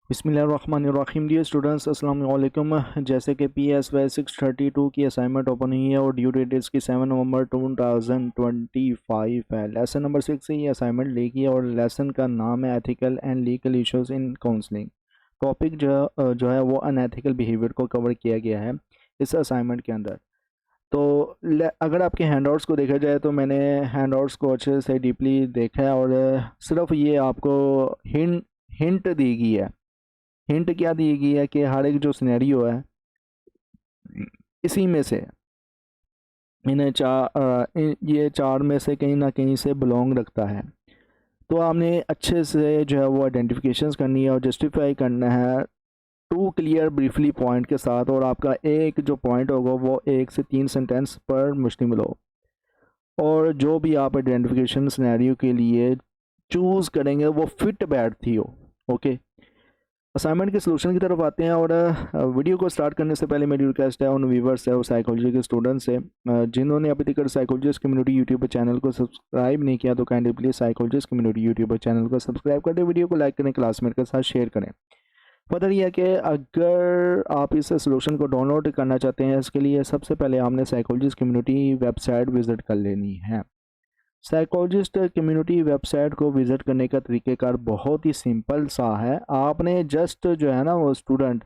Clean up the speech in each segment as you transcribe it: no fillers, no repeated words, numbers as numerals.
बिस्मिल्लाहिर्रहमानिर्रहीम। Dear students, अस्सलाम वालेकुम। जैसे कि PSY 632 की असाइनमेंट ओपन हुई है और ड्यू डेट इसकी 7 नवंबर 2025 है। लेसन नंबर 6 से ये असाइनमेंट लेगी और लेसन का नाम है ethical and legal issues in counselling. Topic जो है वो अनएथिकल बिहेवियर को कवर किया गया है इस असाइनमेंट के अंदर। तो अगर आपके हैंडआउट्स को देखा जाए तो मैंने हैंडआउट्स को अच्छे से डीपली देखा है और सिर्फ ये आपको हिंट हिंट दी गई है। हिंट क्या दी गई है कि हर एक जो सिनेरियो है इसी में से ये चार में से कहीं ना कहीं से बिलोंग रखता है। तो आपने अच्छे से जो है वो आइडेंटिफिकेशंस करनी है और जस्टिफाई करना है टू क्लियर ब्रीफली पॉइंट के साथ, और आपका एक जो पॉइंट होगा वो 1 से 3 सेंटेंस पर मुश्तमिल हो, और जो भी आप आइडेंटिफिकेशन सिनेरियो के लिए चूज़ करेंगे वो फिट बैठती हो। ओके, असाइनमेंट के सलूशन की तरफ आते हैं। और वीडियो को स्टार्ट करने से पहले मेरी रिक्वेस्ट है उन व्यूवर्स है और साइकोलॉजी के स्टूडेंट्स से जिन्होंने अभी तक साइकोलॉजिस्ट कम्युनिटी यूट्यूब चैनल को सब्सक्राइब नहीं किया तो kindly please psychologist community YouTube channel को सब्सक्राइब कर दें, वीडियो को लाइक करें, क्लासमेट के साथ शेयर करें। पता यह है कि अगर आप इस सोल्यूशन को डाउनलोड करना चाहते हैं, इसके लिए सबसे पहले आपने साइकोलॉजिस्ट कम्युनिटी वेबसाइट विज़िट कर लेनी है। साइकोलॉजिस्ट कम्युनिटी वेबसाइट को विज़िट करने का तरीक़ेकार बहुत ही सिंपल सा है। आपने जस्ट जो है ना वो स्टूडेंट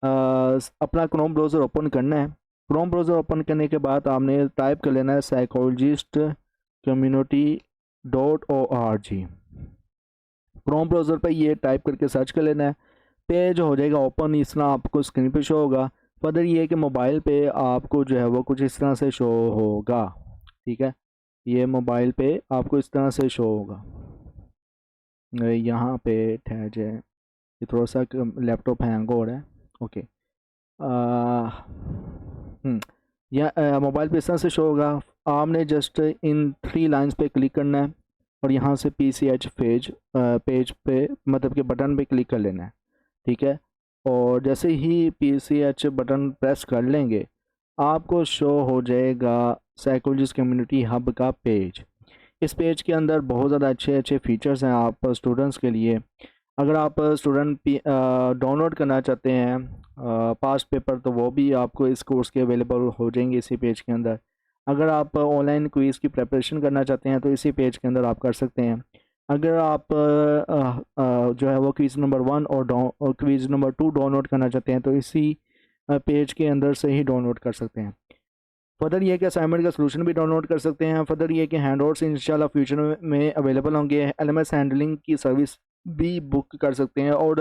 अपना क्रोम ब्राउज़र ओपन करना है। क्रोम ब्राउज़र ओपन करने के बाद आपने टाइप कर लेना है psychologist community .org। Chrome browser पे ये टाइप करके सर्च कर लेना है, पेज हो जाएगा ओपन, इस तरह आपको स्क्रीन पे शो होगा। फर्दर ये है कि मोबाइल पे आपको जो है वो कुछ इस तरह से शो होगा। ठीक है, ये मोबाइल पे आपको इस तरह से शो होगा। यहाँ पे ठहर जाए, ये थोड़ा सा लैपटॉप हैंग हो रहा है। ओके, या मोबाइल पे इस तरह से शो होगा। आपने जस्ट इन 3 लाइंस पे क्लिक करना है और यहाँ से PCH पेज पे मतलब कि बटन पे क्लिक कर लेना है। ठीक है, और जैसे ही PCH बटन प्रेस कर लेंगे आपको शो हो जाएगा साइकोलॉजिस्ट कम्युनिटी हब का पेज। इस पेज के अंदर बहुत ज़्यादा अच्छे अच्छे फीचर्स हैं आप स्टूडेंट्स के लिए। अगर आप स्टूडेंट डाउनलोड करना चाहते हैं पास्ट पेपर, तो वो भी आपको इस कोर्स के अवेलेबल हो जाएंगे इसी पेज के अंदर। अगर आप ऑनलाइन क्विज़ की प्रिपरेशन करना चाहते हैं तो इसी पेज के अंदर आप कर सकते हैं। अगर आप जो है वो क्विज़ नंबर 1 और क्विज़ नंबर 2 डाउनलोड करना चाहते हैं तो इसी पेज के अंदर से ही डाउनलोड कर सकते हैं। फर्दर ये कि असाइनमेंट का सलूशन भी डाउनलोड कर सकते हैं। फर्दर ये कि हैंडआउट्स इंशाल्लाह फ्यूचर में अवेलेबल होंगे। LMS हैंडलिंग की सर्विस भी बुक कर सकते हैं और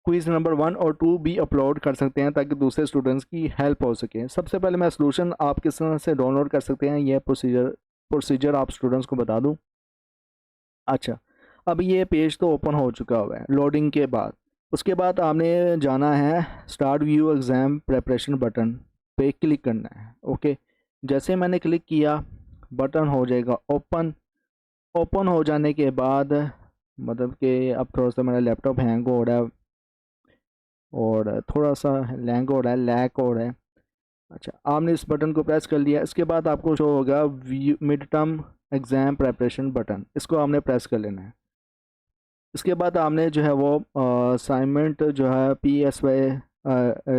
क्विज़ नंबर 1 और 2 भी अपलोड कर सकते हैं ताकि दूसरे स्टूडेंट्स की हेल्प हो सके। सबसे पहले मैं सलूशन आप किस तरह से डाउनलोड कर सकते हैं यह प्रोसीजर आप स्टूडेंट्स को बता दूँ। अच्छा, अब ये पेज तो ओपन हो चुका हुआ है लोडिंग के बाद। उसके बाद आपने जाना है start view exam preparation button पे क्लिक करना है। ओके, जैसे मैंने क्लिक किया बटन हो जाएगा ओपन। ओपन हो जाने के बाद मतलब कि अब थोड़ा सा मेरा लैपटॉप हैंग हो रहा है और थोड़ा सा लैंग हो रहा है, लैग हो रहा है। अच्छा, आपने इस बटन को प्रेस कर लिया। इसके बाद आपको शो होगा view mid term exam preparation button, इसको आपने प्रेस कर लेना है। इसके बाद आपने जो है वो असाइनमेंट जो है PSY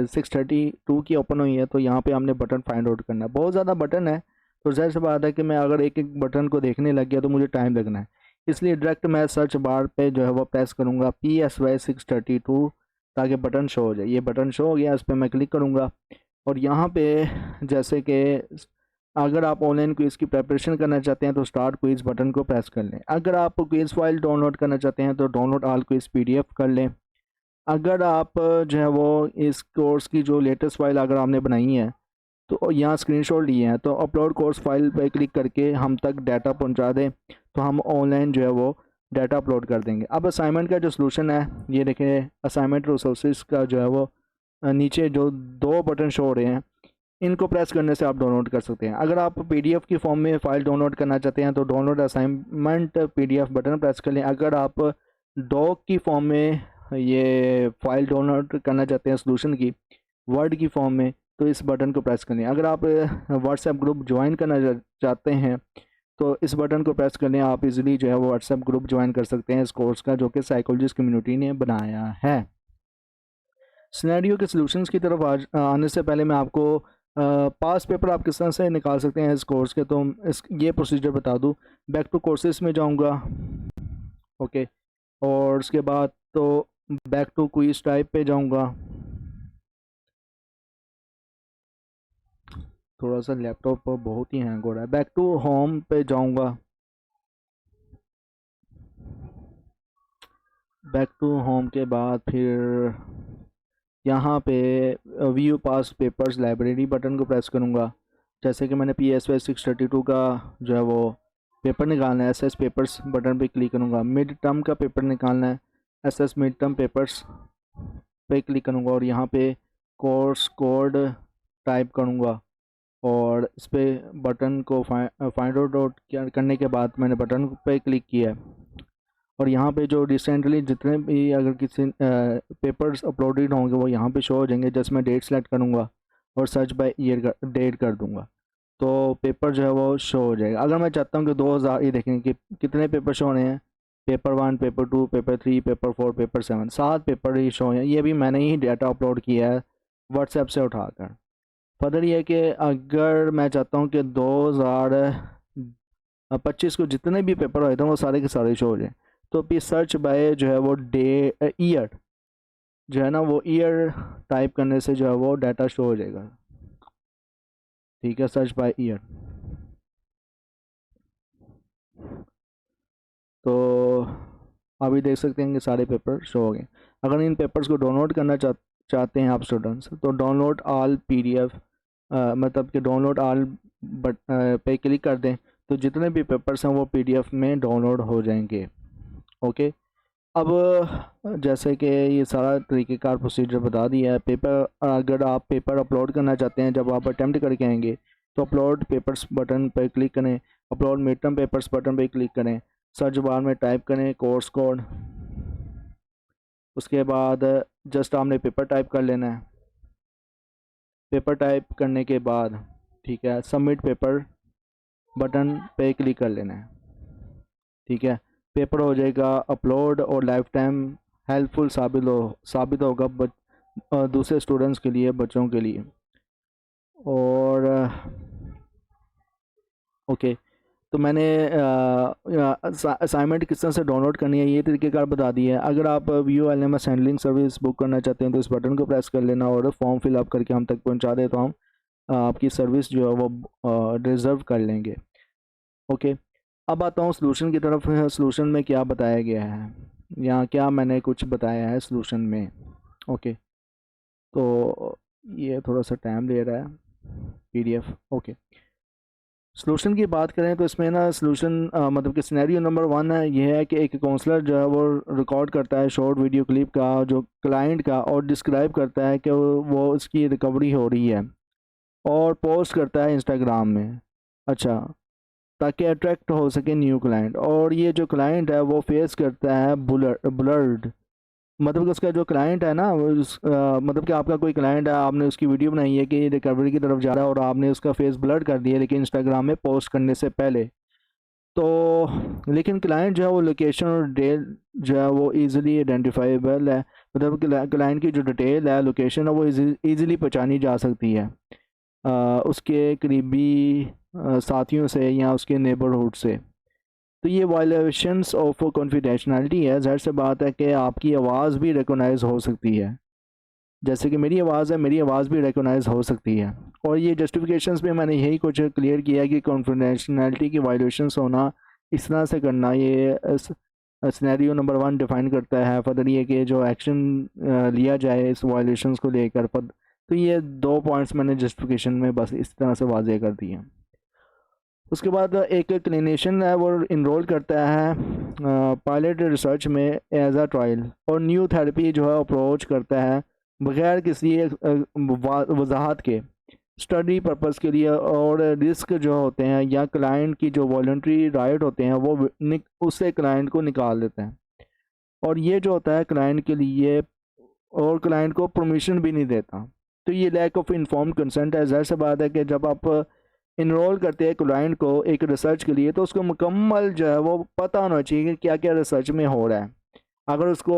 632 की ओपन हुई है, तो यहाँ पे हमने बटन फाइंड आउट करना है। बहुत ज़्यादा बटन है तो ज़ाहिर सी बात है कि मैं अगर एक एक बटन को देखने लग गया तो मुझे टाइम लगना है, इसलिए डायरेक्ट मैं सर्च बार पे जो है वो प्रेस करूँगा PSY 632 ताकि बटन शो हो जाए। ये बटन शो हो गया, इस पर मैं क्लिक करूँगा और यहाँ पे जैसे कि अगर आप ऑनलाइन क्विज़ की प्रिपरेशन करना चाहते हैं तो स्टार्ट क्विज़ बटन को प्रेस कर लें। अगर आप क्विज़ फाइल डाउनलोड करना चाहते हैं तो डाउनलोड ऑल क्विज़ PDF कर लें। अगर आप जो है वो इस कोर्स की जो लेटेस्ट फाइल अगर आपने बनाई है तो यहाँ स्क्रीनशॉट लिए हैं तो अपलोड कोर्स फाइल पर क्लिक करके हम तक डाटा पहुँचा दें तो हम ऑनलाइन जो है वो डाटा अपलोड कर देंगे। अब असाइनमेंट का जो सलूशन है ये देखें, असाइनमेंट रिसोर्सेज का जो है वो नीचे जो 2 बटन शो हो रहे हैं इनको प्रेस करने से आप डाउनलोड कर सकते हैं। अगर आप PDF की फॉर्म में फ़ाइल डाउनलोड करना चाहते हैं तो download assignment PDF button press कर लें। अगर आप डॉक की फॉर्म में ये फ़ाइल डाउनलोड करना चाहते हैं सॉल्यूशन की वर्ड की फॉर्म में तो इस बटन को प्रेस कर लें। अगर आप व्हाट्सएप ग्रुप ज्वाइन करना चाहते हैं तो इस बटन को प्रेस कर लें। आप इजीली जो है वो व्हाट्सएप ग्रुप ज्वाइन कर सकते हैं इस कोर्स का जो कि साइकोलॉजिस्ट कम्युनिटी ने बनाया है। सिनेरियो के सॉल्यूशंस की तरफ आने से पहले मैं आपको पास पेपर आप किस तरह से निकाल सकते हैं इस कोर्स के, तो इस ये प्रोसीजर बता दूं। बैक टू कोर्सेज में जाऊंगा, ओके, और उसके बाद तो बैक टू क्विज टाइप पे जाऊंगा। थोड़ा सा लैपटॉप बहुत ही हैंग हो रहा है। बैक टू होम पे जाऊंगा, बैक टू होम के बाद फिर यहाँ पे व्यू पास पेपर्स लाइब्रेरी बटन को प्रेस करूँगा। जैसे कि मैंने PSY 632 का जो है वो पेपर निकालना है, SS पेपर्स बटन पे क्लिक करूँगा। मिड टर्म का पेपर निकालना है, SS मिड टर्म पेपर्स पे क्लिक करूँगा और यहाँ पे कोर्स कोड टाइप करूँगा और इस पर बटन को फाइंड आउट करने के बाद मैंने बटन पे क्लिक किया है और यहाँ पे जो रिसेंटली जितने भी अगर किसी पेपर्स अपलोडेड होंगे वो यहाँ पे शो हो जाएंगे। जैसे मैं डेट सेलेक्ट करूँगा और सर्च बाय ईयर डेट कर दूँगा तो पेपर जो है वो शो हो जाएगा। अगर मैं चाहता हूँ कि 2000, ये देखें कि कितने पेपर शो होने हैं, paper 1, paper 2, paper 3, paper 4, paper 7, 7 paper ही शो हैं। ये भी मैंने ही डाटा अपलोड किया है व्हाट्सएप से उठाकर। फर्दर ये है कि अगर मैं चाहता हूँ कि 2025 को जितने भी पेपर हुए थे वो सारे के सारे शो हो जाए, तो फिर सर्च बाय जो है वो ईयर जो है ना, वो ईयर टाइप करने से जो है वो डाटा शो हो जाएगा। ठीक है, सर्च बाय ईयर। तो अभी देख सकते हैं कि सारे पेपर शो हो गए। अगर इन पेपर्स को डाउनलोड करना चाहते हैं आप स्टूडेंट्स, तो डाउनलोड ऑल PDF मतलब कि डाउनलोड ऑल पे क्लिक कर दें तो जितने भी पेपर्स हैं वो PDF में डाउनलोड हो जाएंगे। ओके, अब जैसे कि ये सारा तरीक़ेकार प्रोसीजर बता दिया है। पेपर, अगर आप पेपर अपलोड करना चाहते हैं जब आप अटैम्प्ट करके आएंगे तो अपलोड पेपर्स बटन पर क्लिक करें, upload mid term papers button पर क्लिक करें, सर्च बार में टाइप करें कोर्स कोड, उसके बाद जस्ट आपने पेपर टाइप कर लेना है। पेपर टाइप करने के बाद ठीक है, सबमिट पेपर बटन पे क्लिक कर लेना है। ठीक है, पेपर हो जाएगा अपलोड और लाइफ टाइम हेल्पफुल साबित होगा दूसरे स्टूडेंट्स के लिए, बच्चों के लिए। और ओके, तो मैंने असाइनमेंट किस तरह से डाउनलोड करनी है ये तरीक़ेकार बता दिया है। अगर आप view LMS handling service book करना चाहते हैं तो इस बटन को प्रेस कर लेना और फॉर्म फिलअप करके हम तक पहुंचा दे तो हम आपकी सर्विस जो है वो रिज़र्व कर लेंगे। ओके, अब आता हूँ सॉल्यूशन की तरफ। सॉल्यूशन में क्या बताया गया है, यहाँ क्या मैंने कुछ बताया है सॉल्यूशन में। ओके, तो ये थोड़ा सा टाइम ले रहा है PDF। ओके, सॉल्यूशन की बात करें तो इसमें ना सॉल्यूशन मतलब कि सिनेरियो नंबर 1 है, ये है कि एक काउंसलर जो है वो रिकॉर्ड करता है शॉर्ट वीडियो क्लिप का जो क्लाइंट का और डिस्क्राइब करता है कि वो उसकी रिकवरी हो रही है और पोस्ट करता है इंस्टाग्राम में। अच्छा, ताकि अट्रैक्ट हो सके न्यू क्लाइंट। और ये जो क्लाइंट है वो फेस करता है ब्लर्ड, मतलब कि उसका जो क्लाइंट है ना मतलब कि आपका कोई क्लाइंट है, आपने उसकी वीडियो बनाई है कि रिकवरी की तरफ जा रहा है और आपने उसका फेस ब्लर कर दिया लेकिन इंस्टाग्राम में पोस्ट करने से पहले। तो लेकिन क्लाइंट जो है वो लोकेशन और डिटेल जो है वो इजीली आइडेंटिफाइबल है, मतलब क्लाइंट की जो डिटेल है, लोकेशन है, वो इजीली पहचानी जा सकती है उसके करीबी साथियों से या उसके नेबरहुड से। तो ये वायलेशंस ऑफ कॉन्फिडेंशियलिटी है। ज़ाहिर सी बात है कि आपकी आवाज़ भी रिकॉग्नाइज हो सकती है, जैसे कि मेरी आवाज़ है, मेरी आवाज़ भी रिकॉग्नाइज हो सकती है। और ये जस्टिफिकेशंस में मैंने यही कुछ क्लियर किया है कि कॉन्फिडेंशियलिटी की वायलेशंस होना इस तरह से करना, ये सिनेरियो नंबर 1 डिफ़ाइन करता है। फर्दर ये कि जो एक्शन लिया जाए इस वायलेशंस को लेकर, तो ये 2 पॉइंट्स मैंने जस्टिफिकेशन में बस इस तरह से वाज़े कर दिए। उसके बाद एक क्लिनिशियन है वो इनरोल करता है पायलट रिसर्च में एज अ ट्रायल और न्यू थेरेपी जो है अप्रोच करता है बगैर किसी वजाहत के स्टडी पर्पस के लिए, और रिस्क जो होते हैं या क्लाइंट की जो वॉलंटरी राइट होते हैं वो उससे क्लाइंट को निकाल देते हैं। और ये जो होता है क्लाइंट के लिए, और क्लाइंट को परमिशन भी नहीं देता। तो ये लैक ऑफ इन्फॉर्म कंसेंट है। ज़ाहिर सी बात है कि जब आप इनरोल करते हैं क्लाइंट को एक रिसर्च के लिए तो उसको मुकम्मल जो है वो पता होना चाहिए कि क्या क्या रिसर्च में हो रहा है। अगर उसको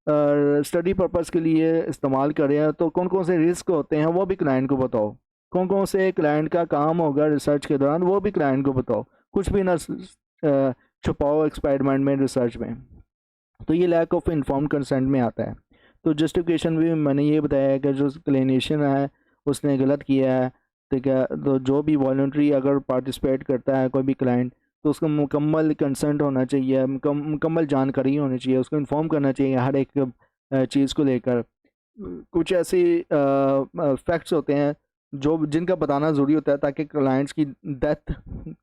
स्टडी पर्पज़ के लिए इस्तेमाल कर रहे हैं, तो कौन कौन से रिस्क होते हैं वो भी क्लाइंट को बताओ। कौन कौन से क्लाइंट का काम होगा रिसर्च के दौरान वो भी क्लाइंट को बताओ। कुछ भी ना छुपाओ एक्सपेरिमेंट में, रिसर्च में। तो ये लैक ऑफ इन्फॉर्म्ड कंसेंट में आता है। तो जस्टिफिकेशन भी मैंने ये बताया है कि जो क्लिनिशियन है उसने गलत किया है, ठीक है। तो जो भी वॉलंटरी अगर पार्टिसिपेट करता है कोई भी क्लाइंट, तो उसको मुकम्मल कंसेंट होना चाहिए, मुकम्मल जानकारी होनी चाहिए, उसको इन्फॉर्म करना चाहिए हर एक चीज़ को लेकर। कुछ ऐसे फैक्ट्स होते हैं जो जिनका बताना ज़रूरी होता है ताकि क्लाइंट्स की डेथ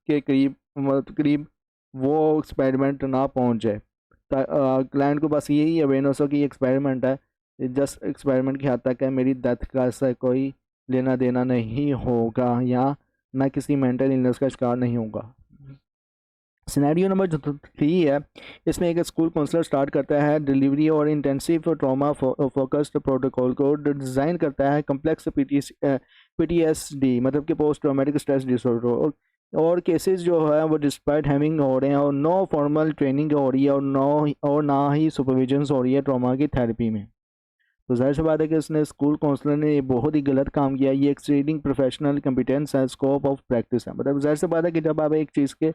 के करीब वो एक्सपेरिमेंट ना पहुंच जाए। क्लाइंट को बस यही अवेयरनेस हो कि ये एक्सपेरिमेंट है, जस्ट एक्सपेरिमेंट की हद तक है, मेरी डेथ का इससे कोई लेना देना नहीं होगा, या मैं किसी मेंटल इलनेस का शिकार नहीं होगा। सिनेरियो नंबर जो 3 है, इसमें एक स्कूल काउंसलर स्टार्ट करता है डिलीवरी और इंटेंसिव ट्रॉमा फोकस्ड प्रोटोकॉल को, डिज़ाइन करता है कम्प्लेक्स PTSD मतलब कि पोस्ट ट्रॉमेटिक स्ट्रेस डिसऑर्डर, और केसेस जो है वो डिस्पाइट हैविंग हो रहे हैं और नो फॉर्मल ट्रेनिंग हो रही है और ना ही सुपरविजन हो रही है ट्रॉमा की थेरेपी में। तो जाहिर सी बात है कि इसने स्कूल काउंसलर ने ये बहुत ही गलत काम किया। ये एक्सीडिंग प्रोफेशनल कंपिटेंस है, स्कोप ऑफ प्रैक्टिस है। मतलब जाहिर सी बात है कि जब आप एक चीज़ के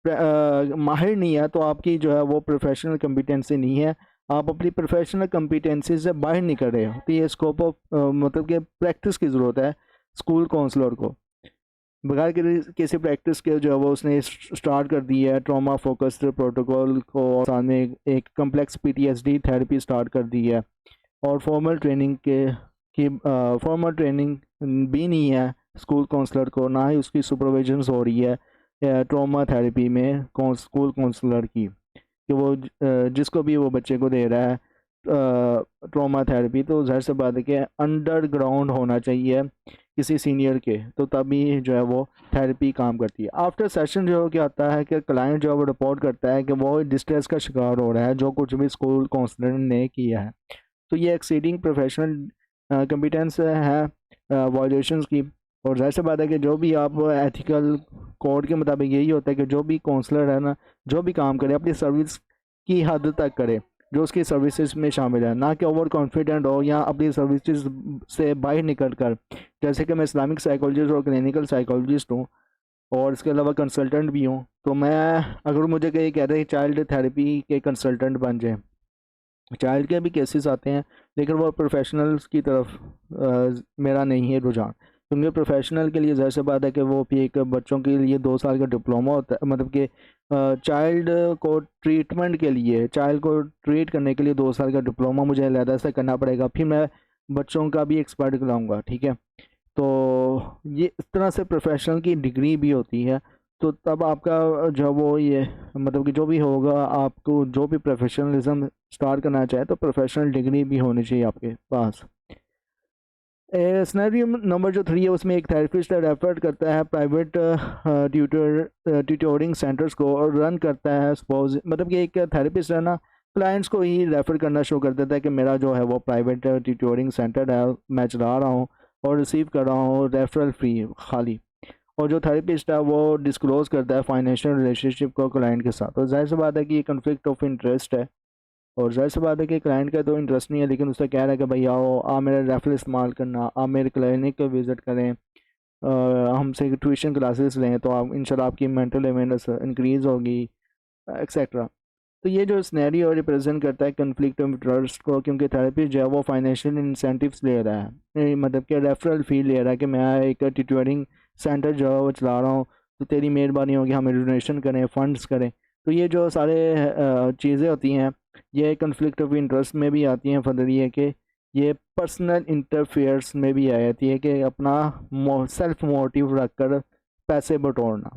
माहिर नहीं है तो आपकी जो है वो प्रोफेशनल कम्पिटेंसी नहीं है, आप अपनी प्रोफेशनल कम्पिटेंसी से बाहर निकल रहे हो। तो ये स्कोप ऑफ मतलब कि प्रैक्टिस की ज़रूरत है स्कूल काउंसलर को। बगैर किसी प्रैक्टिस के जो है वो उसने स्टार्ट कर दी है ट्रॉमा फोकस्ड प्रोटोकॉल को, और सामने एक कम्प्लेक्स PTSD थेरेपी स्टार्ट कर दी है, और फॉर्मल ट्रेनिंग की फॉर्मल ट्रेनिंग भी नहीं है स्कूल काउंसलर को, ना ही उसकी सुपरविजन हो रही है ट्रॉमा थेरेपी में स्कूल काउंसलर की, कि वो जिसको भी वो बच्चे को दे रहा है ट्रॉमा थेरेपी, तो ज़ाहिर सी बात है कि अंडरग्राउंड होना चाहिए किसी सीनियर के, तो तभी जो है वो थेरेपी काम करती है। आफ्टर सेशन जो क्या होता है कि क्लाइंट जो है वो रिपोर्ट करता है कि वो डिस्ट्रेस का शिकार हो रहा है जो कुछ भी स्कूल काउंसलर ने किया है। तो ये एक्सीडिंग प्रोफेशनल कंपिटेंस है वायलेशंस की। और जाहिर सी बात है कि जो भी आप एथिकल कोड के मुताबिक यही होता है कि जो भी काउंसलर है ना, जो भी काम करे अपनी सर्विस की हद तक करे जो उसकी सर्विसेज में शामिल है, ना कि ओवर कॉन्फिडेंट हो या अपनी सर्विसेज से बाहर निकल कर। जैसे कि मैं इस्लामिक साइकोलॉजिस्ट और क्लिनिकल साइकोलॉजिस्ट हूँ और इसके अलावा कंसल्टेंट भी हूँ, तो मैं अगर मुझे कहीं कहते हैं चाइल्ड थेरेपी के कंसल्टेंट बन जाए, चाइल्ड के भी केसेस आते हैं लेकिन वो प्रोफेशनल्स की तरफ मेरा नहीं है रुझान, क्योंकि प्रोफेशनल के लिए ज़ाहिर सी बात है कि वो भी एक बच्चों के लिए 2 साल का डिप्लोमा होता है, मतलब कि चाइल्ड को ट्रीटमेंट के लिए, चाइल्ड को ट्रीट करने के लिए 2 साल का डिप्लोमा मुझे अलहदा से करना पड़ेगा, फिर मैं बच्चों का भी एक्सपर्ट कराऊँगा, ठीक है। तो ये इस तरह से प्रोफेशनल की डिग्री भी होती है। तो तब आपका जो वो ये मतलब कि जो भी होगा, आपको जो भी प्रोफेशनलिज्म स्टार्ट करना चाहे तो प्रोफेशनल डिग्री भी होनी चाहिए आपके पास। सिनेरियो नंबर जो 3 है उसमें एक थेरेपिस्ट रेफर करता है प्राइवेट ट्यूटोरिंग सेंटर्स को और रन करता है। सपोज मतलब कि एक थेरेपिस्ट है ना, क्लाइंट्स को ही रेफ़र करना शुरू कर देता है कि मेरा जो है वो प्राइवेट ट्यूटोरिंग सेंटर है, मैं चला रहा हूँ और रिसीव कर रहा हूँ रेफरल फ़ी खाली। और जो थेरेपिस्ट है वो डिस्क्लोज़ करता है फाइनेंशियल रिलेशनशिप को क्लाइंट के साथ। तो ज़ाहिर सी बात है कि ये कन्फ्लिक्ट ऑफ इंटरेस्ट है, और ज़ाहिर सी बात है कि क्लाइंट का तो इंटरेस्ट नहीं है, लेकिन उससे कह रहा है कि भाई आओ, आप मेरा रेफरल इस्तेमाल करना, आप मेरे क्लिनिक को विज़िट करें, हमसे ट्यूशन क्लासेस लें तो आप इंशाल्लाह आपकी मेंटल अवेयरनेस इंक्रीज़ होगी, एक्सेट्रा। तो ये जो सिनेरियो रिप्रेजेंट करता है कन्फ्लिक्ट ऑफ इंटरेस्ट को, क्योंकि थेरेपिस्ट जो है वो फाइनेंशियल इंसेंटिव्स ले रहा है, मतलब कि रेफरल फ़ी ले रहा है कि मैं एक ट्यूटरिंग सेंटर जो है वो चला रहा हूँ, तो तेरी मेहरबानी होगी हमें डोनेशन करें, फंड्स करें। तो ये जो सारे चीज़ें होती हैं ये कन्फ्लिक्ट ऑफ इंटरेस्ट में भी आती हैं। फर्दर ये कि ये पर्सनल इंटरफेयर्स में भी आ जाती है कि अपना सेल्फ मोटिव रख कर पैसे बटोरना।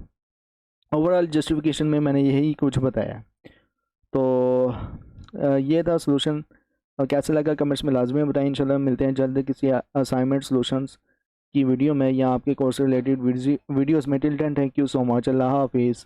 ओवरऑल जस्टिफिकेशन में मैंने यही कुछ बताया। तो ये था सोल्यूशन, और कैसे लगा कमेंट्स में लाजमी बताएं। इंशाल्लाह मिलते हैं जल्द किसी असाइनमेंट सोल्यूशंस की वीडियो में या आपके कोर्स रिलेटेड वीडियोस में। Till then thank you so much, अल्लाह हाफिज़।